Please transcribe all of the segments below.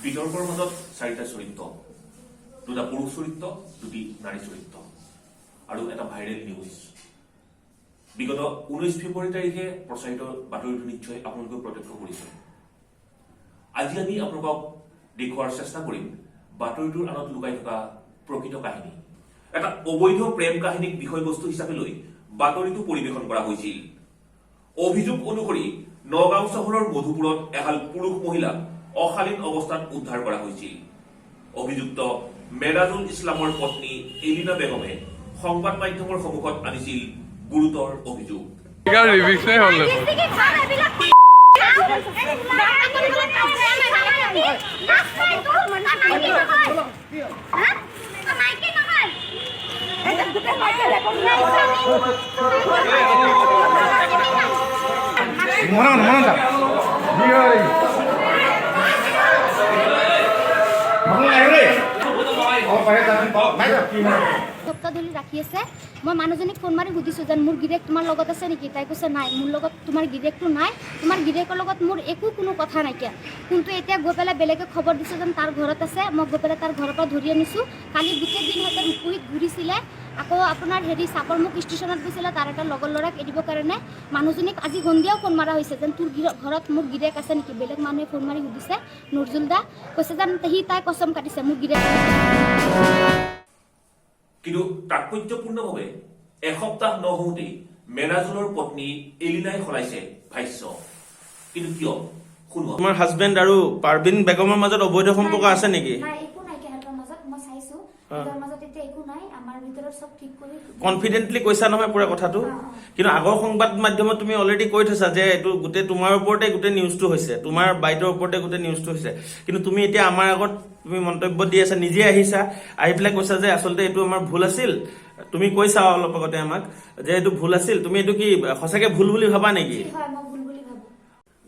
বিতৰ্কৰ মাজত চাৰিটা চৰিত্ৰ, দুটা পুৰুষ চৰিত্ৰ, দুটি নাৰী চৰিত্ৰ আৰু এটা ভাইৰেল নিউজ। বিগত 19 ফেব্ৰুৱাৰী তাৰিখে প্ৰচাৰিত বাতৰিটো নিশ্চয় আপোনালোকে প্ৰত্যক্ষ কৰিছে। আজি আমি আপোনালোকক দেখুৱাৰ চেষ্টা কৰিম বাতৰিটোৰ আঁৰত লুকাই থকা প্ৰকৃত কাহিনী। এটা অবৈধ প্ৰেম কাহিনীক বিষয়বস্তু হিচাপে লৈ বাতৰিটো পৰিৱেশন কৰা হৈছিল। অভিযোগ অনুসৰি নগাঁও চহৰৰ মধুপুৰত এহাল পুৰুষ মহিলাক অশালীন অৱস্থাত উদ্ধাৰ কৰা হৈছিল। অভিযুক্ত মেৰাজুল ইছলামৰ পত্নী এলিনা বেগমে সংবাদ মাধ্যমৰ সন্মুখত আনিছিল গুৰুতৰ অভিযোগ। সপ্তাহ ধৰি ৰাখি আছে। মই মানুহজনীক ফোন মাৰি সুধিছোঁ যেন মোৰ গিৰেক তোমাৰ লগত আছে নেকি? তাই কৈছে নাই, মোৰ লগত তোমাৰ গিৰেকটো নাই, তোমাৰ গিৰেকৰ লগত মোৰ একো কোনো কথা নাইকিয়া। কিন্তু এতিয়া গৈ পেলাই বেলেগে খবৰ দিছে যেন তাৰ ঘৰত আছে। মই গৈ পেলাই তাৰ ঘৰৰ পৰা ধৰি আনিছোঁ। কালি গোটেই দিন সিহঁতে ৰূপুৰীত ঘূৰিছিলে। আকৌ আপোনাৰ চাপৰমুখ ষ্টেচনত গৈছিলে তাৰ এটা লগৰ ল'ৰাক এৰিবৰ কাৰণে। মানুহজনীক আজি সন্ধিয়াও ফোন মৰা হৈছে যেন তোৰ ঘৰত মোৰ গিৰেক আছে নেকি? বেলেগ মানুহে ফোন মাৰি সুধিছে। নজৰুল দা কৈছে যেন তাই কচম কাটিছে মোৰ গিৰেক। কিন্তু তাৎপৰ্যপূৰ্ণভাৱে এসপ্তাহ নহওঁতেই মেৰাজুলৰ পত্নী এলিনাই সলাইছে ভাষ্য। কিন্তু কিয়? শুনো। তোমাৰ হাজবেণ্ড আৰু পাৰবিন বেগমৰ মাজত অবৈধ সম্পৰ্ক আছে নেকি? কনফিডেন্টলি কৈছা নহয় পুৰা কথাটো। কিন্তু আগৰ সংবাদ মাধ্যমত তুমি অলৰেডি কৈ থৈছা যে এইটো গোটেই তোমাৰ ওপৰতে গোটেই নিউজটো হৈছে, তোমাৰ বাইদেউৰ ওপৰতে গোটেই নিউজটো হৈছে। কিন্তু তুমি এতিয়া আমাৰ আগত তুমি মন্তব্য দি আছা, নিজে আহিছা, আহি পেলাই কৈছা যে আচলতে এইটো আমাৰ ভুল আছিল। তুমি কৈছা অলপ আগতে আমাক যে এইটো ভুল আছিল। তুমি এইটো কি সঁচাকে ভুল বুলি ভাবা নেকি?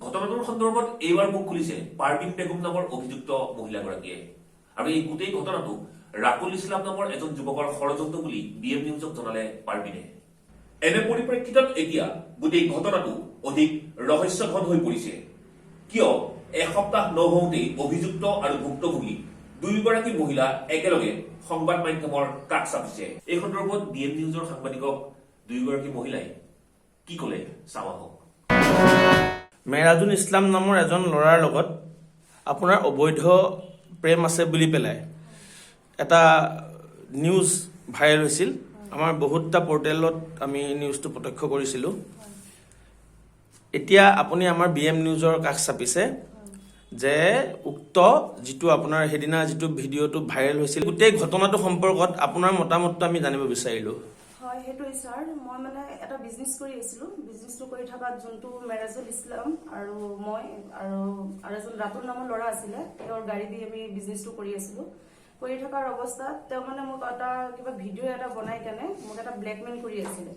ঘটনাটোৰ সন্দৰ্ভত এইবাৰ মুখ খুলিছে পাৰবিন বেগম নামৰ অভিযুক্ত মহিলাগৰাকীয়ে। আৰু এই গোটেই ঘটনাটো ৰাতুল ইছলাম নামৰ এজন যুৱকৰ ষড়যন্ত্ৰ বুলি BM নিউজক জনালে পাৰবিনে। এনে পৰিপ্ৰেক্ষিতত এতিয়া গোটেই ঘটনাটো অধিক ৰহস্যঘন হৈ পৰিছে। কিয় এসপ্তাহ নহওঁতেই অভিযুক্ত আৰু ভুক্তভোগী দুয়োগৰাকী মহিলা একেলগে সংবাদ মাধ্যমৰ কাষ চাপিছে। এই সন্দৰ্ভত BM নিউজৰ সাংবাদিকক দুয়োগৰাকী মহিলাই কি ক'লে চাওঁ আহক। মেৰাজুল ইছলাম নামৰ এজন ল'ৰাৰ লগত আপোনাৰ অবৈধ প্ৰেম আছে বুলি পেলাই এটা নিউজ ভাইৰেল হৈছিল। আমাৰ বহুতটা পৰ্টেলত আমি নিউজটো প্ৰত্যক্ষ কৰিছিলোঁ। এতিয়া আপুনি আমাৰ BM নিউজৰ কাষ চাপিছে যে উক্ত যিটো আপোনাৰ সেইদিনা যিটো ভিডিঅ'টো ভাইৰেল হৈছিল, গোটেই ঘটনাটো সম্পৰ্কত আপোনাৰ মতামতটো আমি জানিব বিচাৰিলোঁ। হয়, সেইটোৱে ছাৰ। মই মানে এটা বিজনেছ কৰি আছিলোঁ। বিজনেছটো কৰি থকাত যোনটো মেৰাজুল ইছলাম আৰু মই আৰু এজন ৰাতুল নামৰ ল'ৰা আছিলে, তেওঁৰ গাড়ী দি আমি বিজনেছটো কৰি আছিলোঁ। কৰি থকাৰ অৱস্থাত তেওঁ মানে মোক এটা কিবা ভিডিঅ' এটা বনাই কেনে মোক এটা ব্লেকমেইল কৰি আছিলে।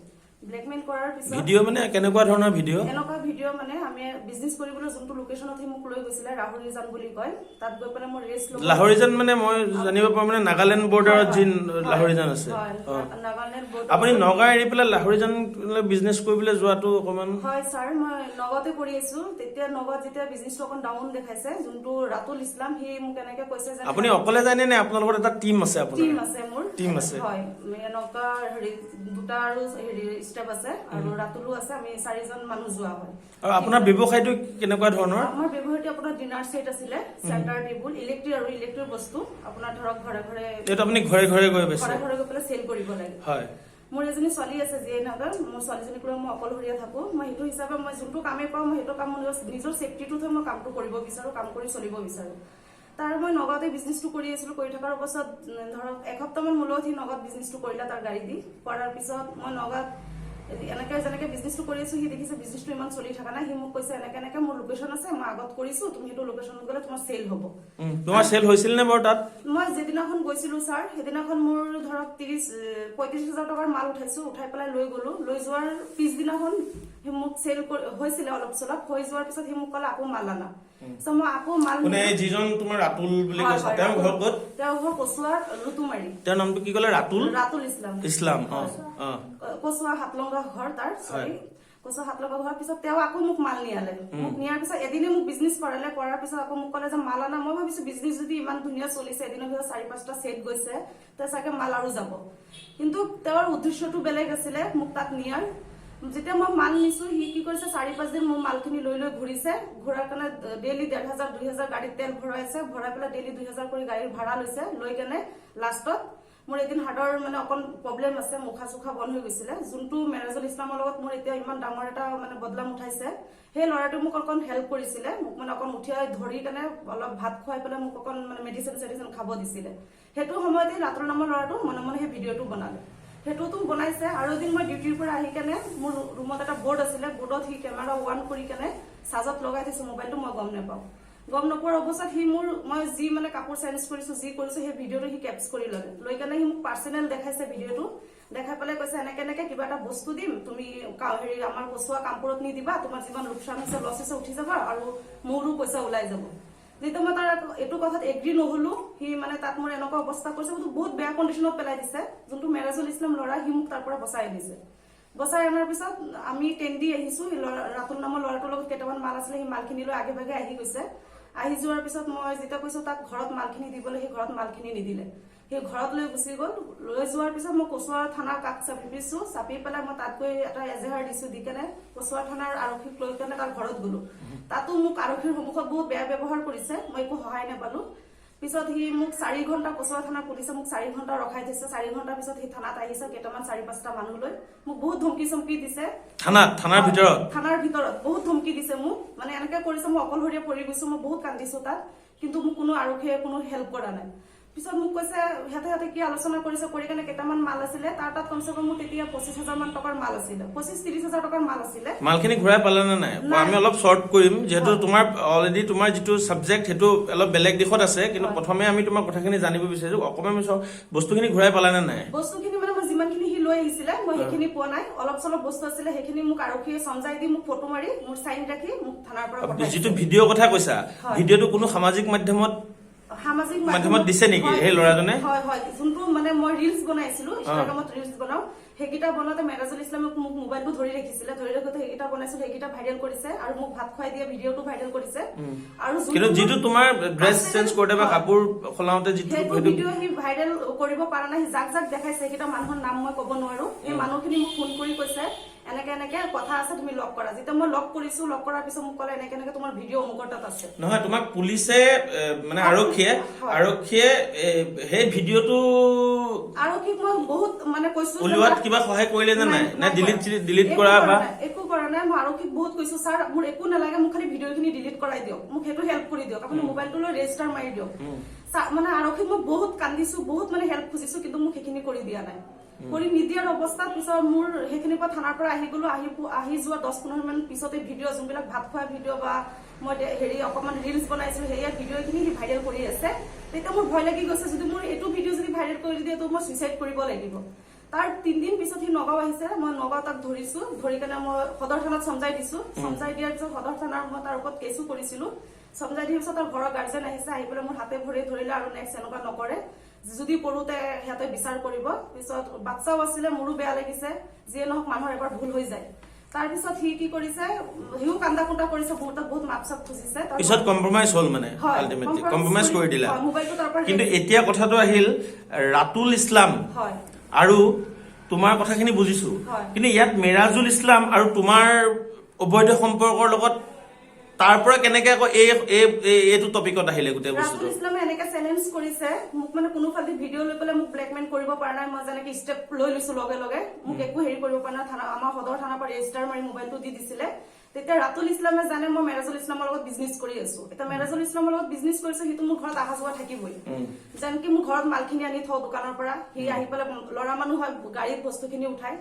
ব্লেকমেইল কৰাৰ পিছত ভিডিঅ' মানে কেনেকুৱা ধৰণৰ ভিডিঅ'? এনেকুৱা ভিডিঅ' মানে আমি বিজনেছ কৰিবলৈ যোনটো লোকেশ্যনত সি মোক লৈ গৈছিলে, লাহোৰীজান বুলি কয়, তাত গৈ পেলাই মই ৰেষ্ট ল'ব। লাহোৰীজান মানে মই জানিব পাৰো মানে নাগালেণ্ড বৰ্ডাৰত যি লাহোৰীজান আছে। নাগালেণ্ড আপুনি নগাঁও এৰি পেলাই লাহোৰীজান বিজনেছ কৰিবলৈ যোৱাটো অকমান? হয় ছাৰ, মই নগাঁৱতে কৰি আছো। তেতিয়া নগাঁৱত যেতিয়া বিজনেছটো অকণ ডাউন দেখাইছে, যোনটো ৰাতুল ইছলাম, সি মোক এনেকে কৈছে যে আপুনি অকলে যায়নে নে আপোনাৰ লগত এটা টিম আছে? টিম আছে, মোৰ টিম আছে। হয়, এনেকুৱা দুটা আৰু ষ্টাফ আছে আৰু ৰাতুলো আছে। আমি 4জন মানুহ যোৱা হয়। আৰু আপোনাৰ ব্যৱসায়টো কেনেকুৱা ধৰণৰ? আমাৰ ব্যৱসায়টো আপোনাৰ ডিনাৰ সেট আছিলে, চেণ্টাৰ টেবুল, ইলেক্ট্ৰিক বস্তু আপোনাৰ ধৰক ঘৰে ঘৰে। এইটো আপুনি ঘৰে ঘৰে গৈ ঘৰে ঘৰে গৈ পেলাই চেল কৰিব লাগে। হয়। মোৰ এজনী ছোৱালী আছে যিয়ে নগৰ, মোৰ ছোৱালীজনীক লৈ মই অকলশৰীয়া থাকো। মই সেইটো হিচাপে মই যোনটো কামেই পাওঁ মই সেইটো কাম নিজৰ ছেফটিটো থৈ মই কামটো কৰিব বিচাৰো, কাম কৰি চলিব বিচাৰো। তাৰ মই নগাঁৱতে বিজনেছটো কৰি আছিলো। কৰি থকাৰ পাছত ধৰক এসপ্তাহমান মূলত সি নগাঁৱত বিজনেছটো কৰিলে তাৰ গাড়ী দি। কৰাৰ পিছত মই নগাঁৱত এনেকে যেনেকে বিজনেছটো কৰি আছো, সি দেখিছে বিজনেছটো ইমান চলি থকা নাই। সি মোক কৈছে এনেকে মোৰ লোকেশ্যন আছে, মই আগত কৰিছো, তুমি সেইটো লোকেশ্যনত গ'লে তোমাৰ চেল হ'ব। তোমাৰ চেল হৈছিল নে বাৰু তাত? মই যেদিনাখন গৈছিলো ছাৰ, সেইদিনাখন মোৰ ধৰক 35,000 টকাৰ মাল উঠাইছো। উঠাই পেলাই লৈ গলো। লৈ যোৱাৰ পিছদিনাখন সি মোক চেল হৈছিলে অলপ চলপ। হৈ যোৱাৰ পিছত সি মোক ক'লে আকৌ মাল আনা। মই আকৌ মাল যিজন তোমাৰ ৰাতুল বুলি কৈছা, তেওঁৰ ঘৰ ক'ত? তেওঁৰ ঘৰ কচুৱাৰ লুটুমাৰী। তেওঁৰ নামটো কি ক'লে? ৰাতুল ৰাতুল ইছলাম। ইছলাম। কচুৱাৰ হাতলংগা ঘৰ তাৰ। কৈছো 7 লাখ হোৱাৰ পিছত তেওঁ আকৌ মোক মাল নিয়ালে মোক নিয়াৰ পিছত এদিনে মোক বিজনেছ কৰালে কৰাৰ পিছত আকৌ মোক ক'লে যে মাল আনা মই ভাবিছো বিজনেছ যদি ইমান ধুনীয়া চলিছে এদিনৰ ভিতৰত 4-5টা সেট গৈছে তে চাগে মাল আৰু যাব কিন্তু তেওঁৰ উদ্দেশ্যটো বেলেগ আছিলে মোক তাত নিয়াৰ যেতিয়া মই মাল নিছো সি কি কৰিছে 4-5 দিন মোৰ মালখিনি লৈ ঘূৰিছে ঘূৰাৰ কাৰণে ডেইলি 1,500-2,000 গাড়ীত তেল ভৰাইছে ভৰাই পেলাই ডেইলি 2,000 কৰি গাড়ীৰ ভাড়া লৈছে লৈ কেনে লাষ্টত মোৰ এদিন হাৰ্টৰ মানে অকণ প্ৰব্লেম আছে মুখা চুখা বন্ধ হৈ গৈছিলে যোনটো মেৰাজুল ইছলামৰ লগত মোৰ এতিয়া ইমান ডাঙৰ এটা মানে বদলাম উঠাইছে সেই ল'ৰাটো মোক অকণ হেল্প কৰিছিলে মোক মানে অকণ উঠিয়াই ধৰি কেনে অলপ ভাত খুৱাই পেলাই মোক অকণ মানে মেডিচিন খাব দিছিলে সেইটো সময়তে ৰাতুল নামৰ ল'ৰাটো মনে মনে সেই ভিডিঅ'টো বনালে সেইটোতো বনাইছে আৰু এদিন মই ডিউটিৰ পৰা আহি কেনে মোৰ ৰুমত এটা বৰ্ড আছিলে বৰ্ডত সি কেমেৰা অন কৰি কেনে চাৰ্জত লগাই থৈছে মোবাইলটো মই গম নাপাওঁ গম নোপোৱাৰ অৱস্থাত সি মোৰ মই যি মানে কাপোৰ চেঞ্জ কৰিছো যি কৰিছো সেই ভিডিঅ'টো সি কেপচ কৰি ল'লে লৈ কেনে সি মোক পাৰ্চনেল দেখাইছে ভিডিঅ'টো দেখাই পেলাই কৈছে এনেকে কিবা এটা বস্তু দিম তুমি হেৰি আমাৰ কচুৱা কামপুৰত নি দিবা তোমাৰ যিমান লোকচান হৈছে লছ হৈছে উঠি যাবা আৰু মোৰো পইচা ওলাই যাব যেহেতু মই তাৰ এইটো কথাত এগ্ৰি নহলো সি মানে তাত মোৰ এনেকুৱা অৱস্থা কৰিছে বহুত বেয়া কণ্ডিশ্যনত পেলাই দিছে যোনটো মেৰাজুল ইছলাম ল'ৰা সি মোক তাৰ পৰা বচাই দিছে বচাই অনাৰ পিছত আমি টেন্ডি আহিছো ৰাতুল নামৰ ল'ৰাটোৰ লগত কেইটামান মাল আছিলে সেই মালখিনি লৈ আগে ভাগে আহি গৈছে আহি যোৱাৰ পিছত মই যেতিয়া কৈছো তাক ঘৰত মালখিনি দিবলৈ সেই ঘৰত মালখিনি নিদিলে সেই ঘৰত লৈ গুচি গ'ল লৈ যোৱাৰ পিছত মই কচুৱা থানাৰ কাষ চাপিছো চাপি পেলাই মই তাত গৈ এটা এজাহাৰ দিছো দি কেনে কচুৱা থানাৰ আৰক্ষীক লৈ কেনে তাৰ ঘৰত গলো তাতো মোক আৰক্ষীৰ সন্মুখত বহুত বেয়া ব্যৱহাৰ কৰিছে মই একো সহায় নাপালো পিছত সি মোক 4 ঘণ্টা কচুৱা থানা পুলিচে মোক 4 ঘণ্টা ৰখাই থৈছে 4 ঘণ্টাৰ পিছত সি থানাত আহিছে কেইটামান 4-5টা মানুহ লৈ মোক বহুত ধমকি চমকি দিছে থানাৰ ভিতৰত বহুত ধমকি দিছে মোক মানে এনেকে কৰিছে মই অকলশৰীয়া পৰি গৈছো মই বহুত কান্দিছো তাত কিন্তু মোক কোনো আৰক্ষীয়ে কোনো হেল্প কৰা নাই পিছত মোক কৈছে সিহঁতে কি আলোচনা কৰিছে কৰি কেনে কেইটামান মাল আছিলে তাৰ তাত কমচে কম মোৰ তেতিয়া 25,000 মান টকাৰ মাল আছিলে 25-30,000 টকাৰ মাল আছিলে মালখিনি ঘূৰাই পালে নে নাই আমি অলপ শৰ্ট কৰিম যেহেতু তোমাৰ অলৰেডি তোমাৰ যিটো সাবজেক্ট হেতু অলপ বেলেগ দিশত আছে কিন্তু প্ৰথমে আমি তোমাৰ কথাখিনি জানিব বিচাৰিছো অকমান বস্তুখিনি ঘূৰাই পালে নে নাই বস্তুখিনি মানে মই যিমানখিনি সি লৈ আহিছিলে মই সেইখিনি পোৱা নাই অলপ চলপ বস্তু আছিলে সেইখিনি মোক আৰক্ষীয়ে সমজাই দি মোক ফটো মাৰি মোৰ সাইন ৰাখি মোক থানাৰ পৰা পঠাইছে যিটো ভিডিঅ' কথা কৈছা ভিডিঅ'টো কোনো সামাজিক মাধ্যমত দিছে নেকি সেই ল'ৰাজনে হয় যোনটো মানে মই ৰিলছ বনাইছিলো ইনষ্টাগ্ৰামত ৰিলছ বনাও সেইকেইটা বনাওঁতে মেৰাজুল ইছলামে মোক মোবাইলটো ধৰি ৰাখিছিলে ধৰি ৰাখোতে সেইকেইটা বনাইছিলো সেইকেইটা ভাইৰেল কৰিছে আৰু মোক ভাত খুৱাই দিয়া ভিডিঅ'টো ভাইৰেল কৰিছে আৰু কিন্তু যিটো তোমাৰ ড্ৰেছ চেঞ্জ কৰোতে বা কাপোৰ খলাওতে যিটো ভিডিঅ' সি ভাইৰেল কৰিব পৰা নাই যাক দেখাইছে সেইকেইটা মানুহৰ নাম মই ক'ব নোৱাৰো সেই মানুহখিনি মোক ফোন কৰি কৈছে এনেকে কথা আছে তুমি লক কৰা যেতিয়া মই লক কৰিছো লক কৰাৰ পিছত মোক ক'লে এনেকে তোমাৰ ভিডিঅ' অমুকৰ তাত আছে নহয় তোমাক পুলিচে মানে আৰক্ষীয়ে সেই ভিডিঅ'টো আৰক্ষীক মই বহুত মানে কৈছো উলিওৱাত কিবা সহায় কৰিলে নে নাই নে ডিলিট কৰা বা একো কৰা নাই মই আৰক্ষীক বহুত কৈছো ছাৰ মোৰ একো নালাগে মোক খালি ভিডিঅ'খিনি ডিলিট কৰাই দিয়ক মোক সেইটো হেল্প কৰি দিয়ক আপুনি মোবাইলটো লৈ ৰেজিষ্টাৰ মাৰি দিয়ক মানে আৰক্ষীক মই বহুত কান্দিছো বহুত মানে হেল্প খুজিছো কিন্তু মোক সেইখিনি কৰি দিয়া নাই কৰি নিদিয়াৰ অৱস্থাত পিছত মোৰ সেইখিনিৰ পৰা থানাৰ পৰা আহি গলো আহি যোৱা 10-15 মিনিট পিছতে ভিডিঅ' যোনবিলাক ভাত খোৱা ভিডিঅ' বা মই হেৰি অকমান ৰিলছ বনাইছিলো সেয়া ভিডিঅ'খিনি ভাইৰেল কৰি আছে তেতিয়া মোৰ ভয় লাগি গৈছে যদি মোৰ এইটো ভিডিঅ' যদি ভাইৰেল কৰি দিয়ে তো মই সুইচাইড কৰিব লাগিব তাৰ 3 দিন পিছত সি নগাঁও আহিছে মই নগাঁও তাক ধৰিছো ধৰি কেনে মই সদৰ থানাত সমজাই দিছো সমজাই দিয়াৰ পিছত সদৰ থানাৰ মই তাৰ ওপৰত কেছো কৰিছিলো সমজাই দিয়াৰ পিছত তাৰ ঘৰৰ গাৰ্জেন আহিছে আহি পেলাই মোৰ হাতে ভৰি ধৰিলে আৰু নেক্সট এনেকুৱা নকৰে যদি কৰোতে সিহঁতে বিচাৰ কৰিব পিছত বাচ্চাও আছিলে মোৰো বেয়া লাগিছে যিয়ে নহওক মানুহৰ এবাৰ ভুল হৈ যায় তাৰপিছত সি কি কৰিছে হিও কান্দা কুটা কৰিছে বহুত মাপচাপ খুজিছে পিছত কম্প্ৰমাইজ হ'ল মানে আলটিমেটলি কম্প্ৰমাইজ কৰি দিলা কিন্তু এতিয়া কথাটো আহিল ৰাতুল ইছলাম আৰু তোমাৰ কথাখিনি বুজিছো কিন্তু ইয়াত মেৰাজুল ইছলাম আৰু তোমাৰ অবৈধ সম্পৰ্কৰ লগত তাৰ পৰা কেনেকে আকৌ এইটো টপিকত আহিলে গোটেই বস্তুটো ৰাতুল ইছলামে এনেকে চ্যালেঞ্জ কৰিছে মোক মানে কোনোফালে ভিডিঅ' লৈ পেলাই মোক ব্লেকমেইল কৰিব পৰা নাই মই যেনেকে ষ্টেপ লৈ লৈছো লগে মোক একো হেৰি কৰিব পৰা নাই থানা আমাৰ সদৰ থানাৰ পৰা ৰেজিষ্টাৰ মাৰি মোবাইলটো দি দিছিলে তেতিয়া ৰাতুল ইছলামে জানে মই মেৰাজুল ইছলামৰ লগত বিজনেছ কৰি আছো এতিয়া মেৰাজুল ইছলামৰ লগত বিজনেছ কৰিছে সিটো মোৰ ঘৰত অহা যোৱা থাকিবই যেনকি মোৰ ঘৰত মালখিনি আনি থওঁ দোকানৰ পৰা সি আহি পেলাই ল'ৰা মানুহ হয় গাড়ীত বস্তুখিনি উঠাই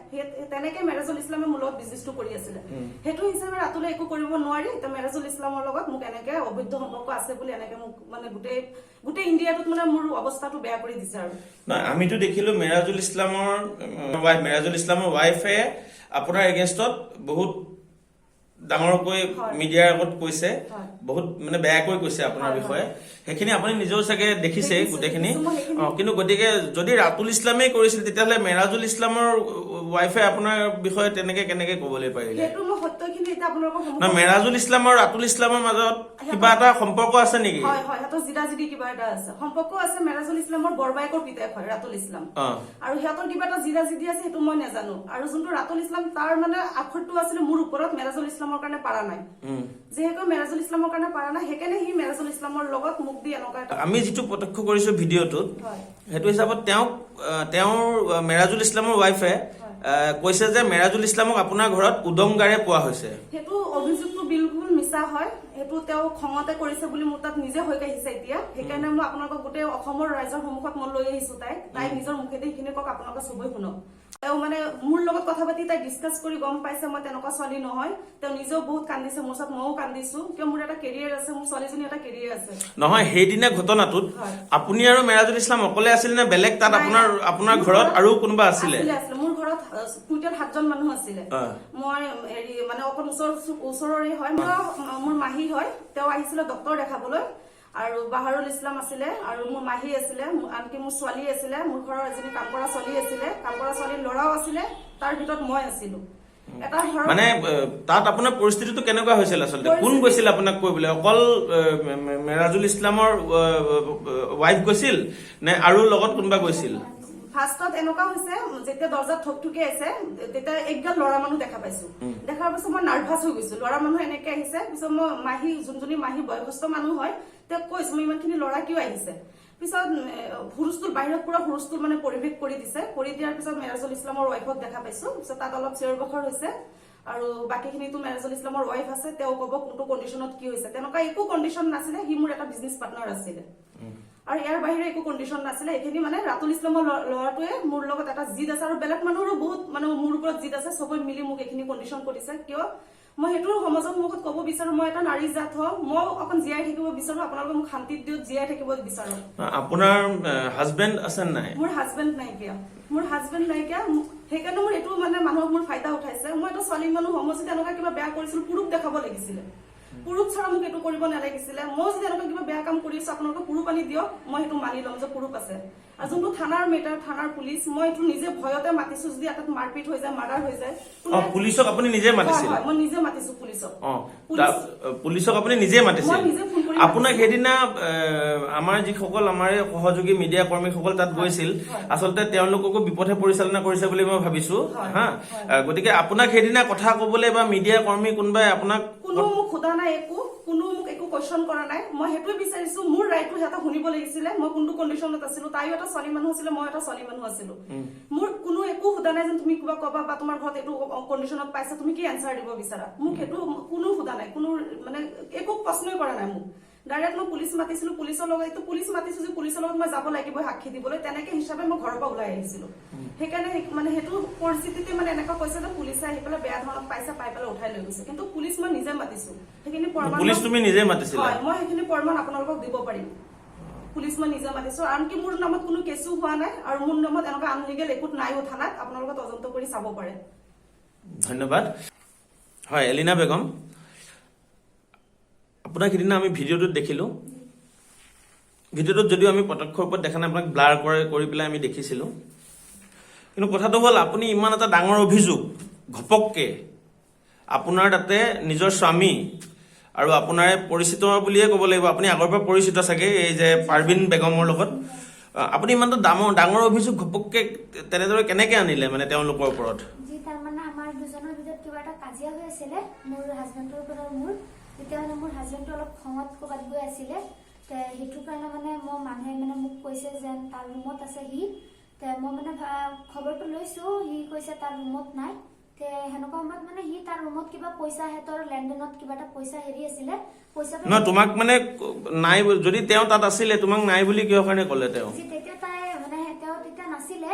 তেনেকে মেৰাজুল ইছলামে মোৰ লগত বিজনেছটো কৰি আছিলে সেইটো হিচাপে ৰাতুলে একো কৰিব নোৱাৰি এতিয়া মেৰাজুল ইছলামৰ লগত মোক এনেকে অবৈধ সম্পৰ্ক আছে বুলি এনেকে মোক মানে গোটেই ইণ্ডিয়াটোত মানে মোৰ অৱস্থাটো বেয়া কৰি দিছে আৰু নহয় আমিতো দেখিলো মেৰাজুল ইছলামৰ ৱাইফে আপোনাৰ এগেইনষ্টত বহুত ডাঙৰকৈ মিডিয়াৰ আগত কৈছে বহুত মানে বেয়াকৈ কৈছে আপোনাৰ বিষয়ে সেইখিনি আপুনি নিজেও চাগে দেখিছে দেখিছো, গোটেইখিনি দেখিছো, মই সেইখিনি- কিন্তু গতিকে যদি ৰাতুল ইছলামেই কৰিছিল তেতিয়াহ'লে মেৰাজুল ইছলামৰ ৱাইফে আপোনাৰ বিষয়ে তেনেকে কেনেকে ক'বলৈ পাৰিলে সেইটো মই সত্যখিনি এতিয়া আপোনালোকৰ না সন্মুখত মেৰাজুল ইছলাম আৰু ৰাতুল ইছলামৰ মাজত কিবা এটা সম্পৰ্ক আছে নেকি হয় হয় সিহঁতৰ জিদা-জিদি কিবা এটা আছে সম্পৰ্ক আছে মেৰাজুল ইছলামৰ বৰবায়েকৰ পিতেক হয় ৰাতুল ইছলাম অ আৰু সিহঁতৰ কিবা এটা জিদা-জিদি আছে সেইটো মই নাজানো আৰু যোনটো ৰাতুল ইছলাম তাৰ মানে আখৰটো আছিলে মোৰ ওপৰত মেৰাজুল ইছলামৰ কাৰণে পাৰা নাই যিহেতু মেৰাজুল ইছলামৰ কাৰণে পাৰা নাই সেইকাৰণে সি মেৰাজুল ইছলামৰ লগত মোক দি এনেকুৱা এটা আমি যিটো প্ৰত্যক্ষ কৰিছো ভিডিঅ'টোত হয় সেইটো হিচাপত তেওঁৰ মেৰাজুল ইছলামৰ ৱাইফে কৈছে যে মেৰাজুল ইছলামক আপোনাৰ ঘৰত উদংগাৰে পোৱা হৈছে সেইটো অভিযোগটো বিলকুল মিছা হয় সেইটো তেওঁ খঙতে কৰিছে বুলি মোৰ তাত নিজে হৈ আহিছে এতিয়া সেইকাৰণে মই আপোনালোকক গোটেই অসমৰ ৰাইজৰ সন্মুখত মই লৈ আহিছো তাই নিজৰ মুখেদি সেইখিনি কওক আপোনালোকে চবেই শুনক তেওঁ মানে মোৰ লগত কথা পাতি তাই ডিছকাছ কৰি গম পাইছে মই তেনেকুৱা ছোৱালী নহয় তেওঁ নিজেও বহুত কান্দিছে মোৰ ওচৰত ময়ো কান্দিছো কিয় মোৰ এটা কেৰিয়াৰ আছে মোৰ ছোৱালীজনী এটা কেৰিয়াৰ আছে নহয় সেইদিনা ঘটনাটোত হয়। আপুনি আৰু মেৰাজুল ইছলাম অকলে আছিল নে বেলেগ তাত নাই, আপোনাৰ মোৰ ঘৰত আৰু কোনোবা আছিলে আছিলে মোৰ ঘৰত টুটেল 7জন মানুহ আছিলে অ। মই হেৰি মানে অকল ওচৰৰে হয় মোৰ মাহী হয় তেওঁ আহিছিলে ডক্তৰ দেখাবলৈ আৰু বাহাৰুল ইছলাম আছিলে আৰু মোৰ মাহী আছিলে আনকি মোৰ ছোৱালী আছিলে মোৰ ঘৰৰ এজনী কাম কৰা ছোৱালী আছিলে কাম কৰা ছোৱালীৰ ল'ৰাও আছিলে তাৰ ভিতৰত মই আছিলো এটা ঘৰৰ মানে তাত আপোনাৰ পৰিস্থিতিটো কেনেকুৱা হৈছিল আচলতে কোন গৈছিল আপোনাক কৰিবলৈ অকল মেৰাজুল ইছলামৰ ৱাইফ গৈছিল নে আৰু লগত কোনোবা গৈছিল ফাৰ্ষ্টত এনেকুৱা হৈছে যেতিয়া দৰ্জাত ঠুকি আছে তেতিয়া একগাল ল'ৰা মানুহ দেখা পাইছো দেখাৰ পিছত মই নাৰ্ভাছ হৈ গৈছো ল'ৰা মানুহ এনেকে আহিছে পিছত মই মাহী যোনজনী মাহী বয়সস্থ মানুহ হয় তেওঁক কৈছো মই ইমানখিনি ল'ৰা কিয় আহিছে পিছত হুৰুস্তুল বাহিৰত পুৰা হুৰুস্তুল মানে পৰিৱেশ কৰি দিছে কৰি দিয়াৰ পিছত মেৰাজুল ইছলামৰ ৱাইফক দেখা পাইছো পিছত তাত অলপ চিঞৰ বাখৰ হৈছে আৰু বাকীখিনিতো মেৰাজুল ইছলামৰ ৱাইফ আছে তেওঁ ক'ব কোনটো কণ্ডিশ্যনত কি হৈছে তেনেকুৱা একো কণ্ডিশ্যন নাছিলে সি মোৰ এটা বিজনেছ পাৰ্টনাৰ আছিলে আৰু ইয়াৰ বাহিৰে একো কণ্ডিশ্যন নাছিলে এইখিনি মানে ৰাতুল ইছলামৰ ল'ৰাটোৱে মোৰ লগত এটা জিদ আছে আৰু বেলেগ মানুহৰো বহুত মানে মোৰ ওপৰত জিদ আছে চবেই মিলি মোক এইখিনি কণ্ডিশ্যন কৰিছে কিয় মই সেইটো সমাজৰ মুখত ক'ব বিচাৰো মই এটা নাৰী জাত হয় মই অকণ জীয়াই থাকিব বিচাৰো আপোনালোকে মোক শান্তিত দিয়ক জীয়াই থাকিব বিচাৰো আপোনাৰ হাজবেণ্ড আছে নাই মোৰ হাজবেণ্ড নাইকিয়া সেইকাৰণে মোৰ এইটো মানে মানুহক মোৰ ফাইদা উঠাইছে মই এটা ছোৱালী মানুহ হয় মই যদি এনেকুৱা কিবা বেয়া কৰিছিলো পুৰুষ দেখাব লাগিছিলে পুৰুষ ছাড়া মোক এইটো কৰিব নালাগিছিলে মই যদি এনেকুৱা কিবা বেয়া কাম কৰি আছো আপোনালোকে পুৰুষ আনি দিয়ক মই সেইটো মানি ল'ম যে পুৰুষ আছে আৰু যোনটো থানাৰ মেটাৰ থানাৰ পুলিচ মই এইটো নিজে ভয়তে মাতিছো যদি এটা মাৰপিট হৈ যায় মাৰ্ডাৰ হৈ যায় পুলিচক আপুনি নিজে মাতিছিল মই নিজে মাতিছো পুলিচক পুলিচক আপুনি নিজে মাতিছিল মই নিজে ফোন কৰি আপোনাক সেইদিনা আমাৰ যিসকল আমাৰ সহযোগী মিডিয়া কৰ্মীসকল তাত গৈছিল আচলতে তেওঁলোককো বিপথে পৰিচালনা কৰিছে বুলি মই ভাবিছো হা গতিকে আপোনাক সেইদিনা কথা কবলৈ বা মিডিয়া কৰ্মী কোনোবাই আপোনাক কোনো মোক সোধা নাই কোনো মোক একো কোৱেশ্যন কৰা নাই মই সেইটোৱে বিচাৰিছো মোৰ ৰাইটটো সিহঁতে শুনিব লাগিছিলে মই কোনটো কণ্ডিশ্যনত আছিলো তাইও এটা ছোৱালী মানুহ আছিলে মই এটা ছোৱালী মানুহ আছিলো মোৰ কোনো একো সোধা নাই যেন তুমি কিবা কবা বা তোমাৰ ঘৰত এইটো কণ্ডিশ্যনত পাইছা তুমি কি এনচাৰ দিব বিচাৰা মোক সেইটো কোনো সোধা নাই কোনো মানে একো প্ৰশ্নই কৰা নাই মোক ডাইৰেক্ট মই পুলিচ মাতিছিলো পুলিচৰ লগত এইটো পুলিচ মাতিছো যে পুলিচৰ লগত মই যাব লাগিব সাক্ষী দিবলৈ তেনেকে হিচাপে মই ঘৰৰ পৰা ওলাই আহিছিলো সেইকাৰণে মানে সেইটো পৰিস্থিতিতে মানে এনেকুৱা কৈছে যে পুলিচে আহি পেলাই বেয়া ধৰণত পাইছে পাই পেলাই উঠাই লৈ গৈছে কিন্তু পুলিচ মই নিজে মাতিছো সেইখিনি প্ৰমাণ পুলিচ তুমি নিজে মাতিছিলা হয় মই সেইখিনি প্ৰমাণ আপোনালোকক দিব পাৰিম পুলিচ মই নিজে মাতিছো আনকি মোৰ নামত কোনো কেছো হোৱা নাই আৰু মোৰ নামত এনেকুৱা আনলিগেল একো নাইও থানাত আপোনালোকে তদন্ত কৰি চাব পাৰে ধন্যবাদ হয় এলিনা বেগম আপোনাক সিদিনা আমি ভিডিঅ'টোত দেখিলো ভিডিঅ'টোত যদিও আমি প্ৰত্যক্ষ ৰূপত দেখা নাই আপোনাক ব্লাৰ কৰি পেলাই আমি দেখিছিলো কিন্তু কথাটো হ'ল আপুনি ইমান এটা ডাঙৰ অভিযোগ ঘপককে আপোনাৰ তাতে নিজৰ স্বামী আৰু আপোনাৰ পৰিচিত বুলিয়ে ক'ব লাগিব আপুনি আগৰ পৰা পৰিচিত চাগে এই যে পাৰবিন বেগমৰ লগত আপুনি ইমান ডাঙৰ অভিযোগ ঘপককে তেনেদৰে কেনেকে আনিলে মানে তেওঁলোকৰ ওপৰত যি তাৰমানে আমাৰ দুজনৰ ভিতৰত কিবা এটা কাজিয়া হৈ আছিলে মোৰ হাজবেণ্ডৰ ওপৰত মোৰ তেতিয়া মানে মোৰ হাজবেণ্ডটো অলপ খঙত ক'ৰবাত গৈ আছিলে সেইটো কাৰণে মানে মই মানুহে মানে মোক কৈছে যেন তাৰ ৰুমত আছে সি মই মানে খবৰটো লৈছো সি কৈছে তাৰ ৰুমত নাই সেনেকুৱা সময়ত মানে সি তাৰ ৰুমত কিবা পইচা সিহঁতৰ লেনদেনত কিবা এটা পইচা হেৰি আছিলে পইচাটো নহয় তোমাক মানে নাই যদি তেওঁ তাত আছিলে তোমাক নাই বুলি কিহৰ কাৰণে ক'লে তেওঁ তেতিয়া তাই মানে তেওঁ তেতিয়া নাছিলে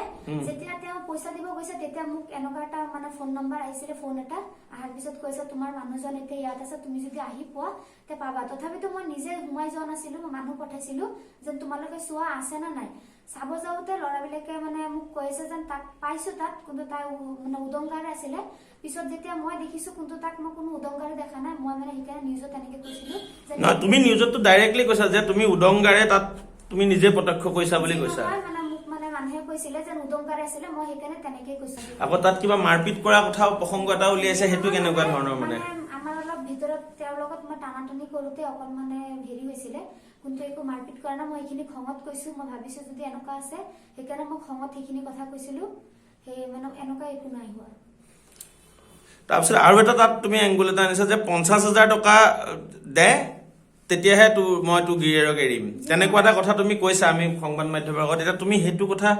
যেতিয়া তেওঁ পইচা দিব গৈছে এতিয়া মোক এনেকুৱা এটা মানে ফোন নম্বৰ আহিছিলে, ফোন এটা অহাৰ পিছত কৈছে তোমাৰ মানুহজন এতিয়া ইয়াত আছে, তুমি যদি আহি পোৱা তে পাবা। তথাপিতো মই নিজে সোমাই যোৱা নাছিলো, মই মানুহ পঠাইছিলো যেন তোমালোকে চোৱা আছে না নাই। চাব যাওঁতে ল'ৰাবিলাকে মানে মোক কৈছে যেন তাক পাইছো তাত, কিন্তু তাই মানে উদংগাৰে আছিলে। পিছত যেতিয়া মই দেখিছো কিন্তু তাক মই কোনো উদংগাৰে দেখা নাই, মই মানে সেইকাৰণে নিউজত তেনেকে কৈছিলো যে তুমি নিউজতো ডাইৰেক্টলি কৈছা যে তুমি উদংগাৰে তাত তুমি নিজে প্ৰত্যক্ষ কৰিছা বুলি কৈছা। মানে মোক মানে মানুহে কৈছিলে যে উদংগাৰে আছিলে, মই সেইকাৰণে তেনেকে কৈছো। আকৌ তাত কিবা মাৰপিট কৰা কথাও প্ৰসংগ এটা উলিয়াইছে, সেইটো কেনেকুৱা ধৰণৰ মানে? আমাৰ অলপ ভিতৰত তেওঁৰ লগত মই টানাটানি কৰোতে অকল মানে হেৰি হৈছিলে, কিন্তু একো মাৰপিট কৰা নাই। মই এইখিনি খঙত কৈছো, মই ভাবিছো যদি এনেকুৱা আছে সেইকাৰণে মই খঙত সেইখিনি কথা কৈছিলো, সেই মানে এনেকুৱা একো নাই হোৱা। তাৰপিছত আৰু এটা তাত তুমি এংগুল এটা আনিছা যে 50,000 টকা দে তেতিয়াহে মই তোৰ গিৰিয়েৰক এৰিম, তেনেকুৱা এটা কথা তুমি কৈছা আমি সংবাদ মাধ্যমৰ আগত। এতিয়া তুমি সেইটো কথা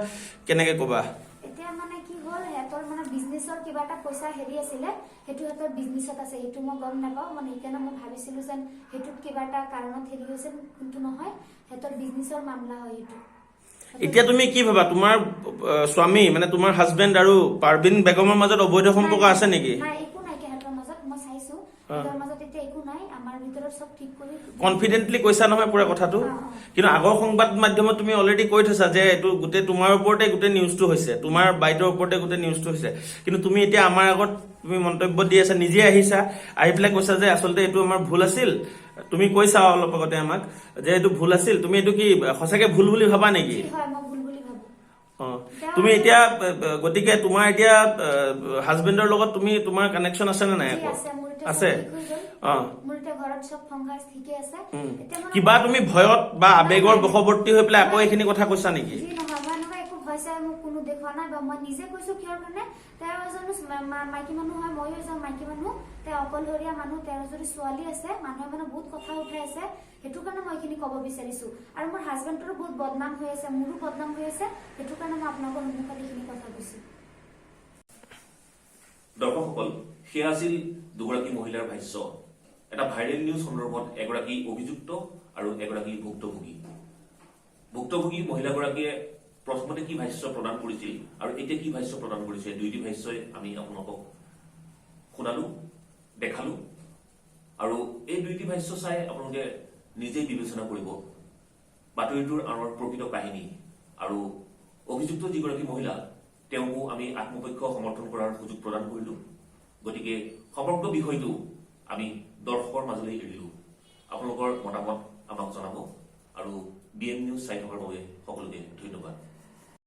কেনেকে কবা? এতিয়া মানে কি হ'ল, সিহঁতৰ মানে বিজনেছৰ কিবা এটা পইচা হেৰি আছিলে, সেইটো সিহঁতৰ বিজনেছত আছে, সেইটো মই গম নাপাওঁ। মানে সেইকাৰণে মই ভাবিছিলো যেন সেইটোত কিবা এটা কাৰণত হেৰি হৈছে, কিন্তু নহয়, সিহঁতৰ বিজনেছৰ মামলা হয় সেইটো। এতিয়া তুমি কি ভাবা, তোমাৰ স্বামী মানে তোমাৰ হাজবেণ্ড আৰু পাৰবিন বেগমৰ মাজত অবৈধ সম্পৰ্ক আছে নেকি? নাই, একো নাই সিহঁতৰ মাজত, মই চাইছো সিহঁতৰ মাজত এতিয়া একো নাই। আমাৰ ভিতৰত চব ঠিক কৰি কনফিডেন্টলি কৈছা নহয় পুৰা কথাটো। কিন্তু আগৰ সংবাদ মাধ্যমত তুমি অলৰেডি কৈ থৈছা যে এইটো গোটেই তোমাৰ ওপৰতে গোটেই নিউজটো হৈছে, তোমাৰ বাইদেউৰ ওপৰতে গোটেই নিউজটো হৈছে। কিন্তু তুমি এতিয়া আমাৰ আগত তুমি মন্তব্য দি আছা, নিজে আহিছা, আহি পেলাই কৈছা যে আচলতে এইটো আমাৰ ভুল আছিল। তুমি কৈছা অলপ আগতে আমাক যে এইটো ভুল আছিল, তুমি এইটো কি সঁচাকে ভুল বুলি ভাবা নেকি? হয়, মই ভুল বুলি ভাবো। তুমি এতিয়া গতিকে তোমাৰ এতিয়া হাজবেণ্ডৰ লগত তুমি তোমাৰ কানেকশ্যন আছে নে নাই? আছে। মোৰ এতিয়া ঘৰত চব সংসাৰ ঠিকে আছে। কিবা তুমি ভয়ত বা আবেগৰ বশৱৰ্তী হৈ পেলাই আকৌ এইখিনি কথা কৈছা নেকি? যি নহয়, মই এনেকুৱা একো ভয় চাই মোক কোনো দেখুওৱা নাই, বা মই নিজে কৈছো কিহৰ কাৰণে। তেওঁ এজনো মাইকী মানুহ হয়, ময়ো এজন মাইকী মানুহ, তেওঁ অকলশৰীয়া মানুহ, তেওঁৰ যদি ছোৱালী আছে, মানুহে মানে বহুত কথা উঠাই আছে, সেইটো কাৰণে মই এইখিনি ক'ব বিচাৰিছো। আৰু মোৰ হাজবেণ্ডৰো বহুত বদনাম হৈ আছে, মোৰো বদনাম হৈ আছে, সেইটো কাৰণে মই আপোনালোকৰ সন্মুখত এইখিনি কথা কৈছো। দৰ্শকসকল, সেয়া আছিল দুগৰাকী মহিলাৰ ভাষ্য। এটা ভাইৰেল নিউজ সন্দৰ্ভত এগৰাকী অভিযুক্ত আৰু এগৰাকী ভুক্তভোগী। ভুক্তভোগী মহিলাগৰাকীয়ে প্ৰথমতে কি ভাষ্য প্ৰদান কৰিছিল আৰু এতিয়া কি ভাষ্য প্ৰদান কৰিছে, দুইটি ভাষ্যই আমি আপোনালোকক শুনালো, দেখালো। আৰু এই দুইটি ভাষ্য চাই আপোনালোকে নিজেই বিবেচনা কৰিব বাতৰিটোৰ আঁৰৰ প্ৰকৃত কাহিনী। আৰু অভিযুক্ত যিগৰাকী মহিলা, তেওঁকো আমি আত্মপক্ষ সমৰ্থন কৰাৰ সুযোগ প্ৰদান কৰিলো। গতিকে সমগ্ৰ বিষয়টো আমি দৰ্শকৰ মাজলৈ এৰিলো। আপোনালোকৰ মতামত আমাক জনাব আৰু BM নিউজ চাই থকাৰ বাবে সকলোকে ধন্যবাদ।